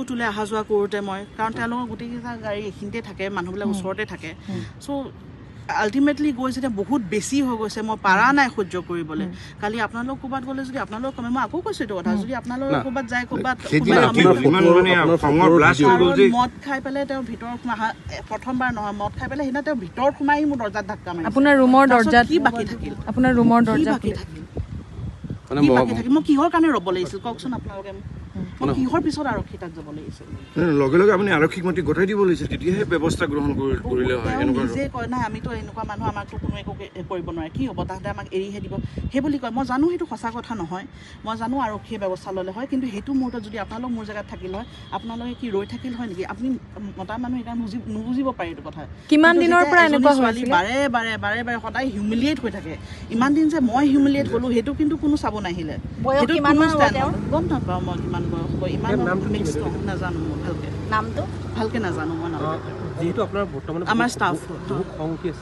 তোলে অহা যোৱা কৰোঁতে মই কাৰণ তেওঁলোকৰ গোটেইকেইটা গাড়ী এইখিনিতে থাকে মানুহবিলাক ওচৰতে থাকে চ' আল্টিমেটলি গৈ যেতিয়া বহুত বেছি হৈ গৈছে মই পাৰা নাই সহ্য কৰিবলৈ কালি আপোনালোক ক'ৰবাত গ'লে যদি আপোনালোক কমে মই আকৌ কৈছোঁ এইটো কথা যদি আপোনালোক ক'ৰবাত যায় ক'ৰবাত মদ খাই পেলাই তেওঁ ভিতৰত সোমাই প্ৰথমবাৰ নহয় মদ খাই পেলাই সেইদিনা তেওঁ ভিতৰত সোমাই মোৰ দৰ্জাত ধাক্কা মাৰিছে আপোনাৰ ৰুমৰ দৰ্জাত কি বাকী থাকিল আপোনাৰ ৰুমৰ দৰ্জা বাকী থাকিল মই কিহৰ কাৰণে ৰ'ব লাগিছিল কওকচোন আপোনালোকে মই কিহৰ পিছত আৰক্ষী তাত যাব লাগিছিল লগে লগে আপুনি আৰক্ষীক মাতি গতাই দিব লাগিছিল তেতিয়াহে ব্যৱস্থা গ্ৰহণ কৰিলে হয় নিজে কয় নাই আমিতো এনেকুৱা মানুহ আমাকতো কোনো একো কৰিব নোৱাৰে কি হ'ব তাহাঁতে আমাক এৰিহে দিব সেই বুলি কয় মই জানো সেইটো সঁচা কথা নহয় মই জানো আৰক্ষীয়ে ব্যৱস্থা ল'লে হয় কিন্তু সেইটো মুহূৰ্তত যদি আপোনালোক মোৰ জেগাত থাকিল হয় আপোনালোকে কি ৰৈ থাকিল হয় নেকি আপুনি মতা মানুহ সেইকাৰণে নুবুজিব পাৰে এইটো কথা কিমান দিনৰ পৰা এনেকুৱা হৈছিল বাৰে বাৰে বাৰে বাৰে সদায় হিউমিলিয়েট হৈ থাকে ইমান দিন যে মই হিউমিলিয়েট হ'লোঁ সেইটো কিন্তু কোনো চাব নাহিলে সেইটো গম নাপাওঁ মই কিমান বয়স হ'ব ইমান নাজানো মই ভালকে নামটো ভালকে নাজানো মই নাজানো যেহেতু আপোনাৰ বৰ্তমান আমাৰ ষ্টাফ